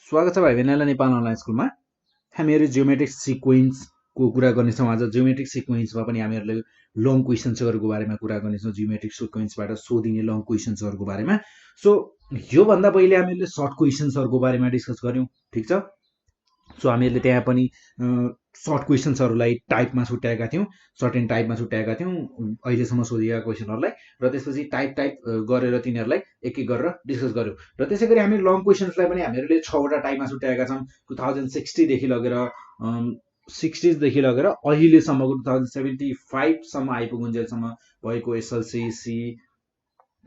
स्वागत छ भाइ बहिनीलाई नेपाल अनलाइन स्कुलमा। हामीहरू जियोमेट्रिक सिक्वेन्सको कुरा गर्नेछौँ। आज जियोमेट्रिक सिक्वेन्समा पनि हामीहरूले लङ क्वेसन्सहरूको बारेमा कुरा गर्नेछौँ। जियोमेट्रिक सिक्वेन्सबाट सोधिने लङ क्वेसन्सहरूको बारेमा। सो योभन्दा पहिले हामीहरूले सर्ट क्वेसन्सहरूको बारेमा डिस्कस गऱ्यौँ, ठिक छ। सो हामीहरूले त्यहाँ पनि सर्ट क्वेसन्सहरूलाई टाइपमा छुट्याएका थियौँ, सर्टेन टाइपमा छुट्याएका थियौँ अहिलेसम्म सोधिएका क्वेसनहरूलाई, र त्यसपछि टाइप गरेर तिनीहरूलाई एक एक गरेर डिस्कस गऱ्यौँ। र त्यसै गरी हामी लङ क्वेसन्सलाई पनि हामीहरूले 6वटा टाइपमा छुट्याएका छौँ। 2060देखि लगेर 60देखि लगेर अहिलेसम्मको 2075सम्म आइपुगुन्जेलसम्म भएको एसएलसी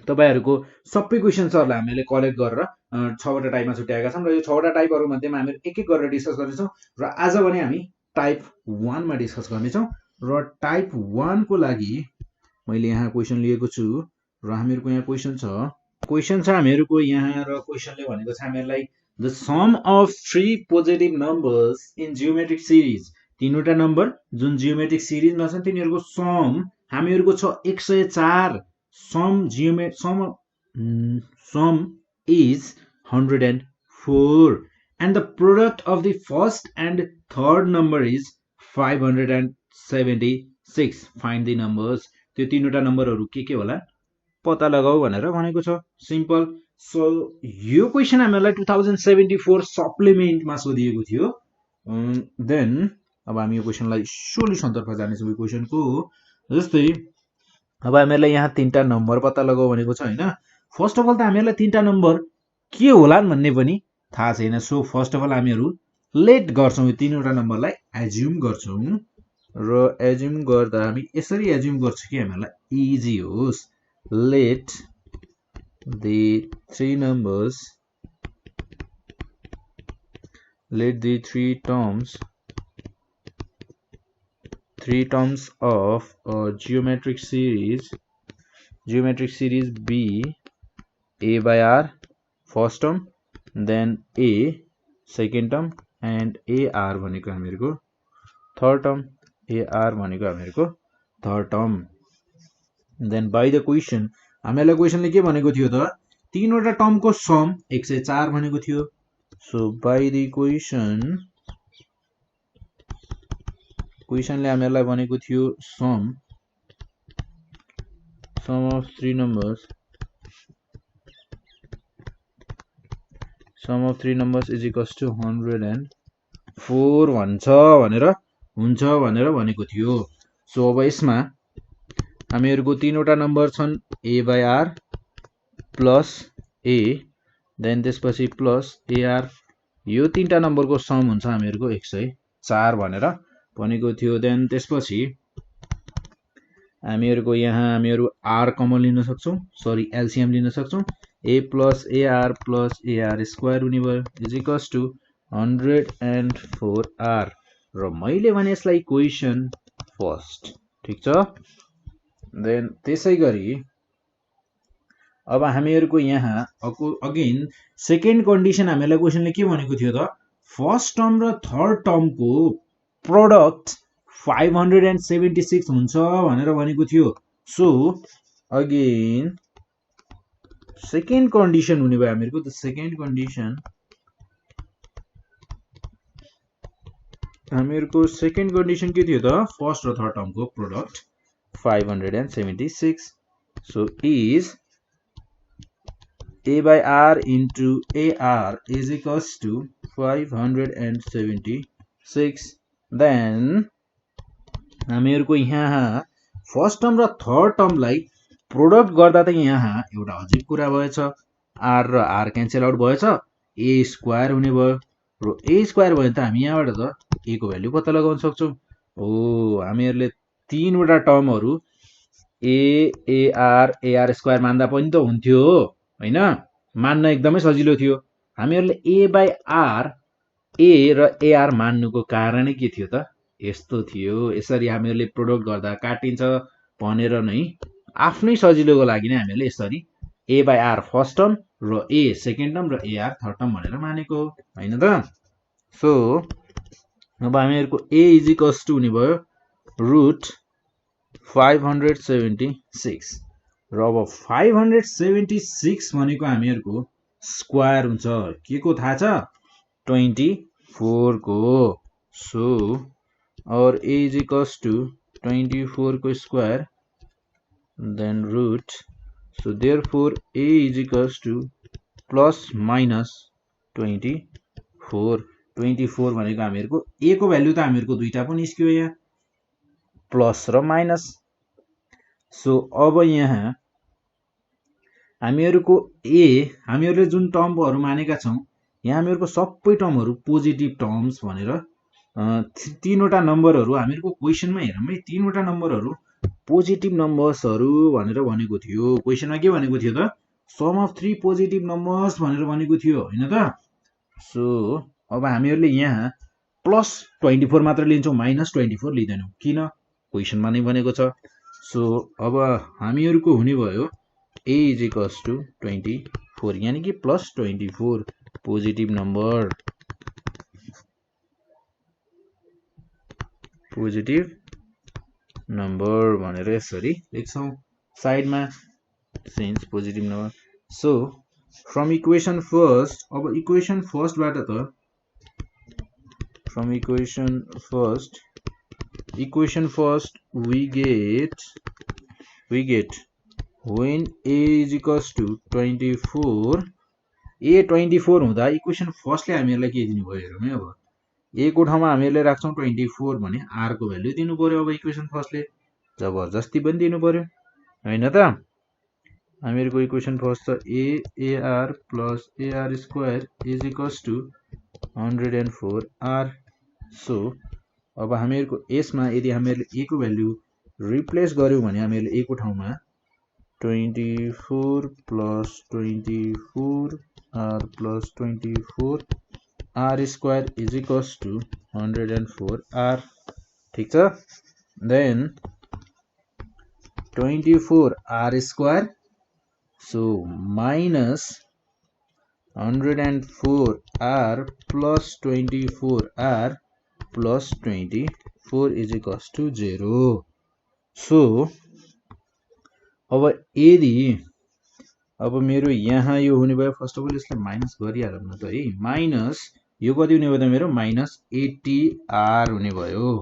तपाईँहरूको सबै क्वेसन्सहरूलाई हामीले कलेक्ट गरेर 6वटा टाइपमा छुट्याएका छौँ। र यो 6वटा टाइपहरू मध्येमा हामी एक एक गरेर डिस्कस गर्नेछौँ। र आज भने हामी टाइप 1 मा डिस्कस गर्नेछौँ। र टाइप 1 को लागि मैले यहाँ क्वेसन लिएको छु र हामीहरूको यहाँ क्वेसन छ हामीहरूको यहाँ। र क्वेसनले भनेको छ हामीहरूलाई the sum of 3 positive numbers in geometric series. 3वटा नम्बर जुन जियोमेट्रिक सिरिजमा छन् तिनीहरूको सम हामीहरूको छ 104। sum is 104 and the product of the first and third number is 576. Find the numbers. त्यो 3वटा नम्बरहरू के होला पत्ता लगाऊ भनेर भनेको छ। सिम्पल। सो यो क्वेसन हामीलाई 2074 सप्लिमेन्टमा सोधिएको थियो। देन अब हामी यो क्वेसनलाई सोल्युसनतर्फ जानेछौँ। यो क्वेसनको जस्तै अब हामीहरूलाई यहाँ 3टा नम्बर पत्ता लगाऊ भनेको छ हैन। फर्स्ट अफ अल त हामीहरूलाई 3टा नम्बर के होलान् भन्ने पनि थाहा छैन। सो फर्स्ट अफ अल हामीहरू लेट गर्छौँ, यो 3वटा नम्बरलाई एज्युम गर्छौँ। र एज्युम गर्दा हामी यसरी एज्युम गर्छौँ कि हामीहरूलाई इजी होस्। Let the 3 numbers, let the 3 terms of a geometric series be a by r first term, then a second term and ar भनेको हामीहरूको third term, ar भनेको हामीहरूको third term. then by the question हामीलाई क्वेसनले के भनेको थियो त 3वटा टर्मको some 104 भनेको थियो। सो by the क्वेसनले हामीलाई भनेको थियो sum of 3 numbers is equals to 104 हुन्छ भनेर भनेको थियो। सो अब यसमा हामीहरूको 3वटा नम्बर छन् a by r plus a, then त्यसपछि प्लस ar। यो 3टा नम्बरको सम हुन्छ हामीहरूको 104 भनेर भनेको थियो। देन त्यसपछि हामीहरूको यहाँ हामीहरू r कमन लिन सक्छौँ, सरी एलसीएम लिन सक्छौँ। a plus ar plus ar square हुने भयो इज इक्वल्स टु 104r। र मैले भने यसलाई क्वेसन फर्स्ट, ठिक छ। देन त्यसै गरी अब हामीहरूको यहाँ अगेन सेकेन्ड कन्डिसन हामीलाई क्वेसनले के भनेको थियो त फर्स्ट टर्म र थर्ड टर्मको प्रोडक्ट 576 हुन्छ भनेर भनेको थियो। सो अगेन सेकेन्ड कन्डिसन हुने भयो हामीहरूको। त सेकेन्ड कन्डिसन हामीहरूको सेकेन्ड कन्डिसन के थियो त फर्स्ट र थर्ड टर्मको product 576। So is a by r into ar is equals to 576. Then हामीहरूको यहाँ फर्स्ट टर्म र थर्ड टर्मलाई प्रोडक्ट गर्दा त यहाँ एउटा अजिब कुरा भएछ, आर र आर क्यान्सल आउट भएछ, ए स्क्वायर हुने भयो। र ए स्क्वायर भयो त हामी यहाँबाट त ए को भ्यालु पत्ता लगाउन सक्छौँ। हो हामीहरूले 3वटा टर्महरू एआर स्क्वायर मान्दा पनि त हुन्थ्यो हैन, मान्न एकदमै सजिलो थियो। हामीहरूले ए बाई आर ए र एआर मान्नुको कारणै के थियो त यस्तो थियो। यसरी हामीहरूले प्रोडक्ट गर्दा काटिन्छ भनेर नै आफ्नै सजिलोको लागि नै हामीहरूले यसरी ए बाई आर फर्स्ट टर्म र ए सेकेन्ड टर्म र एआर थर्ड टर्म भनेर मानेको हैन त। सो अब हामीहरूको ए इज इक्वल्स टु हुने भयो रुट 576। र अब 576 भनेको हामीहरूको स्क्वायर हुन्छ। के को थाहा छ 24 को सो और a is equals to 24 को square then root so therefore a is equals to plus minus 24 भनेको हामीहरुको a को भ्यालु त हामीहरुको दुईटा पनि निस्क्यो यहाँ प्लस र माइनस सो अब यहाँ हामीहरुको a हामीहरुले जुन टर्महरु मानेका छौं यहाँ हामीहरुको सबै टर्महरु पोजिटिभ टर्म्स भनेर तीनवटा नम्बरहरु हामीहरुको क्वेशनमा हेरौँ है तीनवटा नम्बरहरु पोजिटिभ नम्बर्सहरु भनेर भनेको थियो क्वेशनमा के भनेको थियो त सम अफ 3 पोजिटिभ नम्बर्स भनेर भनेको थियो हैन त सो अब हामीहरुले यहाँ प्लस 24 मात्र लिन्छौं माइनस 24 लिदैनौं किन क्वेशनमा नै भनेको छ सो अब हामीहरुको हुने भयो a is equals to 24 यानी कि प्लस 24 पोजिटिभ नम्बर भनेर यसरी लेख्छौं साइडमा since positive number so from equation first अब इक्वेसन फर्स्ट बाट त from equation first we get when a is equals to 24 a 24 हुँदा इक्वेसन फर्स्टले हामीहरुलाई के दिनु भयो हेरौँ है अब a को ठाउँमा हामीहरुले राख्छौं 24 भने r को भ्यालु दिनु पर्यो अब इक्वेसन फर्स्टले जबरजस्ती पनि दिनु पर्यो हैन त हामीहरुको इक्वेसन फर्स्ट त ar plus ar square is equals to 104 r so अब हामीहरुको यसमा यदि हामीहरुले a को भ्यालु रिप्लेस गर्यौं भने हामीहरुले a को ठाउँमा 24 plus 24 r plus 24 r square is equals to 104 r ठीक छ then 24 r square so minus 104 r plus 24 r plus 24 is equals to 0 so अब यदि अब मेरो यहाँ यो हुने भयो फर्स्ट अफ अल यसलाई माइनस गरिहालौं न त है माइनस यो कति हुने भयो त मेरो माइनस 80 r हुने भयो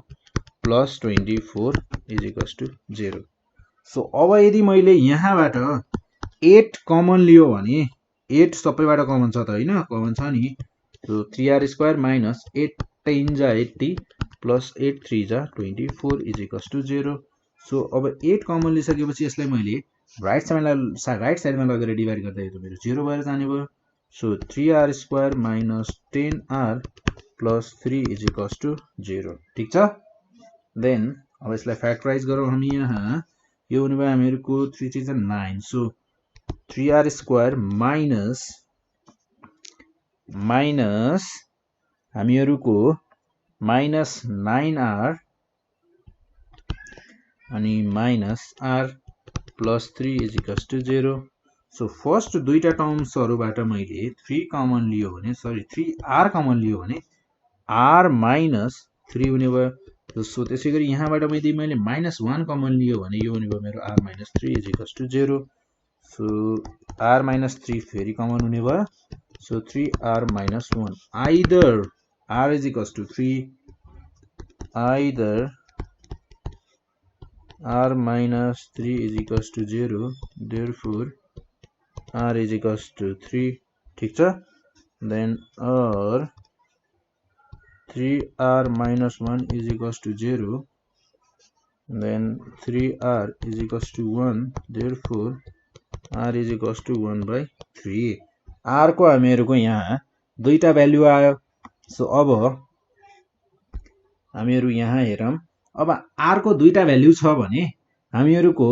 plus 24 is equals to 0 so अब यदि मैले यहाँबाट 8 कमन लियो भने 8 सबैबाट कमन छ त हैन कमन छ नि सो 3r स्क्वायर माइनस 8 10 जा 80 प्लस 8 3 जा 24 इज इक्वल्स टु 0 सो अब 8 कमन लिसकेपछि यसलाई मैले राइट साइडमा लगेर डिभाइड गर्दा यो त मेरो 0 भएर जाने भयो so 3r square minus 10r plus 3 is equals to 0 ठीक छ देन अब यसलाई फ्याक्टराइज गरौँ हामी यहाँ यो हुने भयो हामीहरुको 3 3 जा 9 सो 3r स्क्वायर माइनस हामीहरुको माइनस 9r अनि minus r plus 3 is equals to 0 so first दुईटा टर्म्सहरुबाट मैले 3 कमन लियो भने सरी 3r कमन लियो भने r माइनस 3 हुने भयो सो त्यसैगरी यहाँबाट मैले माइनस 1 कमन लियो भने यो हुने भयो मेरो r minus 3 is equals to 0 so r minus 3 फेरि कमन हुने भयो so 3r minus 1 either r is equals to 3 either r minus 3 is equals to 0 therefore r is equals to 3 ठीक छ then or 3r minus 1 is equals to 0 then 3r is equals to 1 therefore r is equals to 1 by 3 r को हामीहरुको यहाँ दुईटा value आयो so अब हामीहरु यहाँ हेरौं अब r को दुईटा भ्यालु छ भने हामीहरुको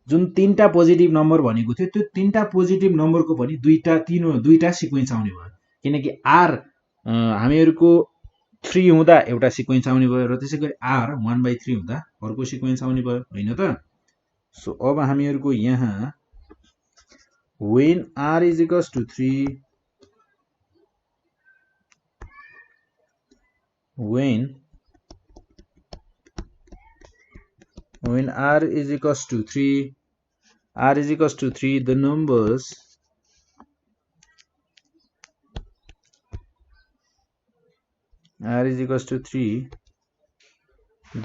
जुन तीनटा पोजिटिभ नम्बर भनेको थियो त्यो तीनटा पोजिटिभ नम्बरको पनि दुईटा सिक्वेन्स आउने भयो किनकि r हामीहरुको 3 हुँदा एउटा सिक्वेन्स आउने भयो र त्यसैगरी r 1/3 हुँदा अर्को सिक्वेन्स आउने भयो हैन त सो अब हामीहरुको यहाँ when r is equals to 3 when r is equals to 3 the numbers r is equals to 3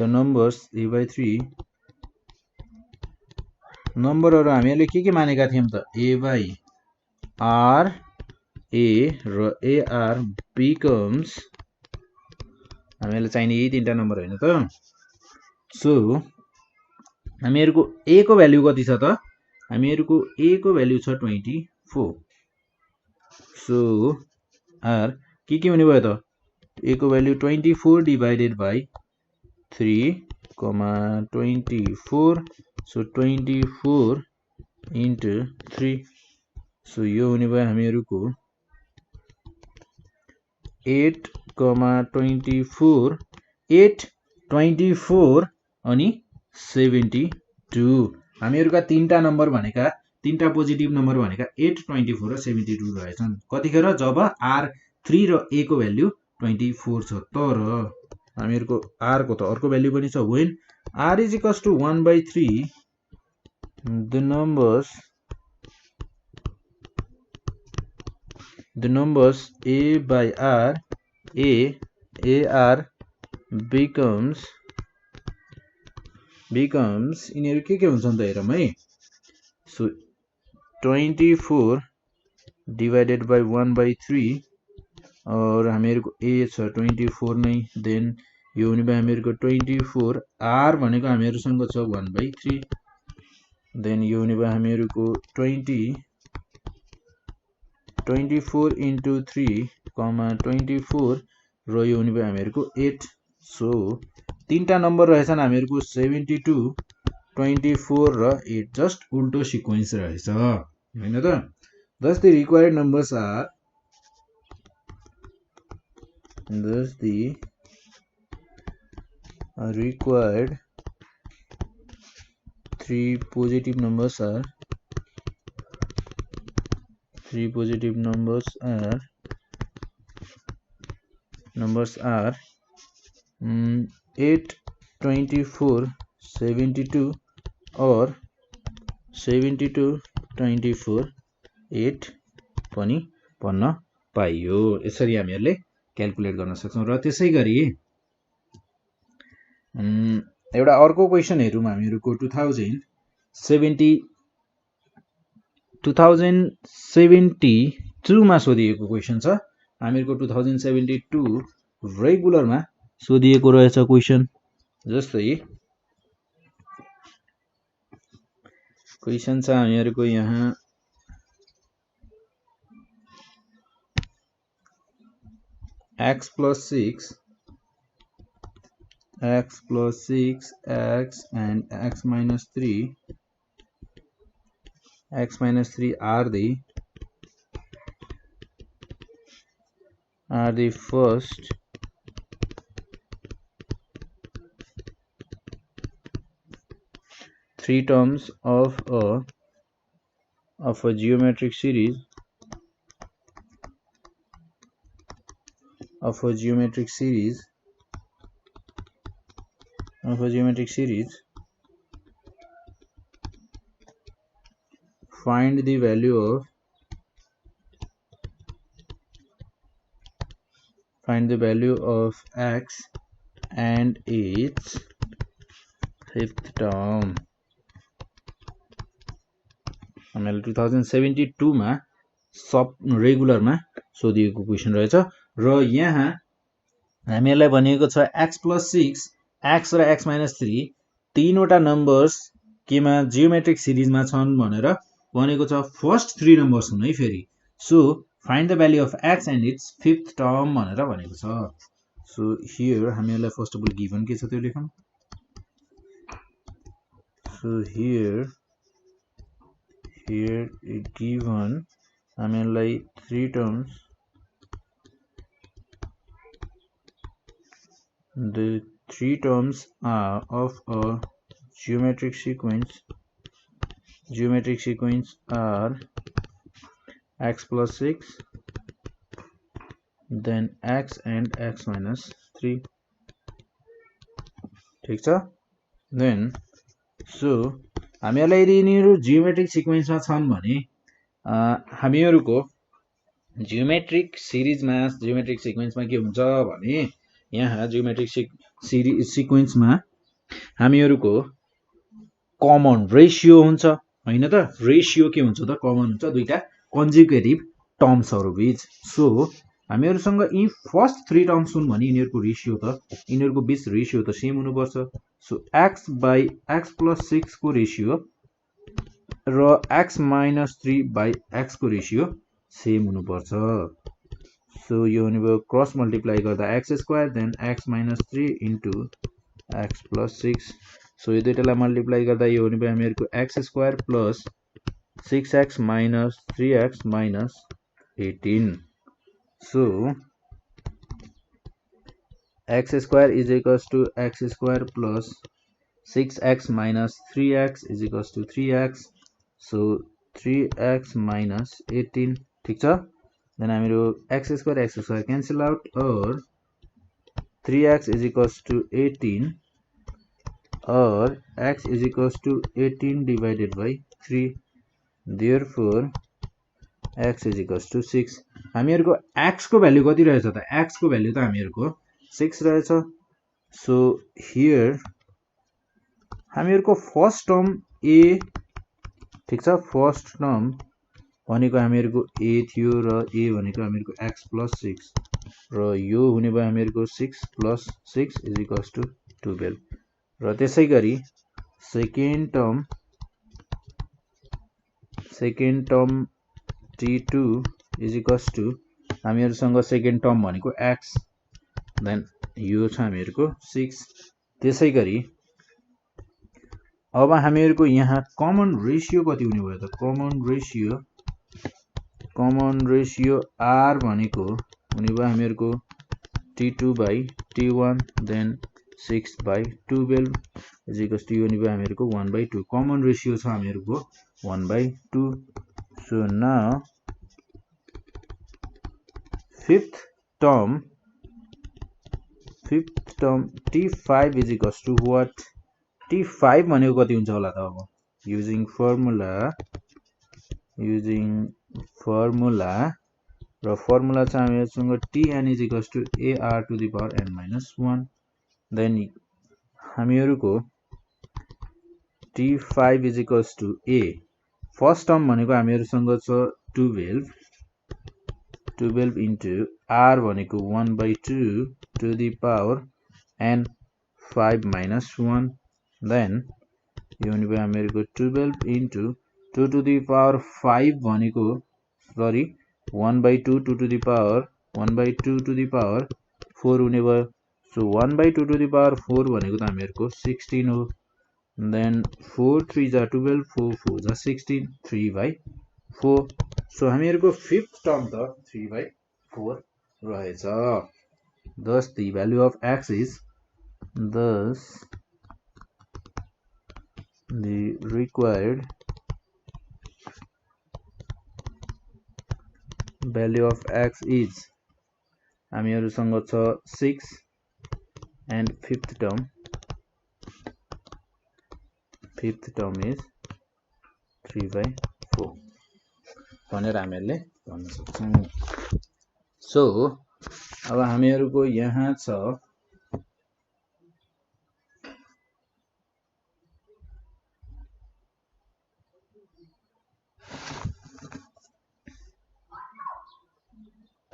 the numbers a by 3 नम्बरहरु हामीले के मानेका थियौं त a by r a र ar becomes हामीलाई चाहिने यही तीनटा नम्बर हैन त सो हामीहरुको a को भ्यालु कति छ त हामीहरुको a को भ्यालु छ 24 सो r के हुने भयो त a को value 24 divided by 3 24 so 24 into 3 so यो हुने भयो हामीहरुको 8 24 8 24 अनि 72 हामीहरुका तीनटा नम्बर भनेका तीनटा पोजिटिभ नम्बर भनेका 8 24 र 72 रहेछन् कतिखेर जब r3 र a को भ्यालु 24 छ तर हामीहरुको r को त अर्को भ्यालु पनि छ when r is equals to 1/3 the numbers a by r ar becomes यिनीहरु के हुन्छन् त हेरौं है so 24 divided by 1/3 और हामीहरुको a छ 24 नै देन यो हुने भयो हामीहरुको 24 r भनेको हामीहरुसँग छ 1/3 देन यो हुने भयो हामीहरुको 24 into 3 24 र यो हुने भयो हामीहरुको 8 सो तीनटा नम्बर रहेछन् हामीहरुको 72 24 र 8 जस्ट उल्टो सिक्वेन्स रहेछ हैन त thus the required numbers are required three positive numbers are 8 24 72 or 72 24 8 पनि भन्न पाइयो यसरी हामीहरुले क्याल्कुलेट गर्न सक्छौं र त्यसैगरी एउटा अर्को क्वेशन हेरौं हामीहरुको 2072 मा सोधिएको क्वेशन छ हामीहरुको 2072 रेगुलर मा सोधिएको रहेछ क्वेशन जस्तै क्वेशन छ हामीहरुको यहाँ x plus 6 x and x minus 3 are the first three terms of a geometric series find the value of x and its fifth term हामीले 2072 मा सब रेगुलर मा सोधिएको क्वेशन रहेछ र यहाँ हामीलाई भनिएको छ x plus 6 x र x minus 3 तीनवटा नम्बर्स केमा जियोमेट्रिक सिरिज मा छन् भनेर भनेको छ फर्स्ट 3 नम्बर्स हुन् है फेरि so find the value of x and its fifth term भनेर भनेको छ सो हियर हामीलाई फर्स्ट अफ अल गिवन के छ त्यो लेखौं सो हियर given हामीलाई 3 terms the 3 terms are of a geometric sequence are x plus 6 then x and x minus 3 ठीक छ then so हामीहरुलाई यदि यिनीहरु जियोमेट्रिक सिक्वेन्समा छन् भने हामीहरुको जियोमेट्रिक सिक्वेन्समा के हुन्छ भने यहाँ जियोमेट्रिक सिक्वेन्समा हामीहरूको कमन रेसियो हुन्छ हैन त, रेसियो के हुन्छ त, कमन हुन्छ दुईटा कन्जुगेटिभ टर्म्सहरु बीच। सो हामीहरुसँग यी फर्स्ट 3 टर्म्स हुन् भने यिनीहरुको रेसियो त यिनीहरुको बीच रेसियो त सेम हुनुपर्छ। So x by x plus 6 को रेसियो र x minus 3 by x को रेसियो सेम हुनुपर्छ। सो यो हुनेबो क्रस मल्टिप्लाई गर्दा x square then x minus 3 into x plus 6। So यो दुईटालाई मल्टिप्लाई गर्दा यो हुनेबो हामीहरुको x square plus 6x minus 3x minus 18। So x square is equals to x square plus 6x minus 3x is equals to 3x। So 3x minus 18 ठीक छ। then हामीहरु x square cancel out और 3x is equals to 18 और x is equals to 18 divided by 3। therefore x is equals to 6। हामीहरुको x को value कति रहेछ त, x को value त हामीहरुको 6 रहेछ। सो हियर हामीहरुको फर्स्ट टर्म a ठीक छ, फर्स्ट टर्म भनेको हामीहरुको a थियो र a भनेको हामीहरुको x plus 6 र यो हुने भयो हामीहरुको 6 plus 6 is equals to 12। र त्यसैगरी second term t2 is equals to हामीहरुसँग सेकेन्ड टर्म भनेको x देन यो छ हामीहरुको 6। त्यसैगरी अब हामीहरुको यहाँ कमन रेशियो कति हुने भयो त, कमन रेशियो r भनेको हुने भयो हामीहरुको t2 by t1 then 6 by 12 is equals to यो हुने भयो हामीहरुको 1/2। कमन रेशियो छ हामीहरुको 1/2। So now fifth term t5 is equals to what, t5 भनेको कति हुन्छ होला त। अब युजिङ फर्मुला र फर्मुला छ हामीहरुसँग tn is equals to ar to the power n minus 1। Then हामीहरुको t5 is equals to a first term भनेको हामीहरुसँग छ 12 into r भनेको 1/2 to the power n 5 minus 1। then यो हुने भयो हामीहरुको 12 into 2 to the power 5 भनेको sorry 1/2 2 to the power 1/2 to the power 4 हुने भयो। सो 1/2 to the power 4 भनेको त हामीहरुको 16 हो। then 4 3 जा 12 4 4 जा 16 3/4। सो हामीहरुको फिफ्थ टर्म त 3/4 रहेछ। thus the value of x is the required value of x is हामीहरुसँग छ 6 and fifth term is 3/4 भनेर हामीहरुले भन्न सक्छौं। सो अब हामीहरुको यहाँ छ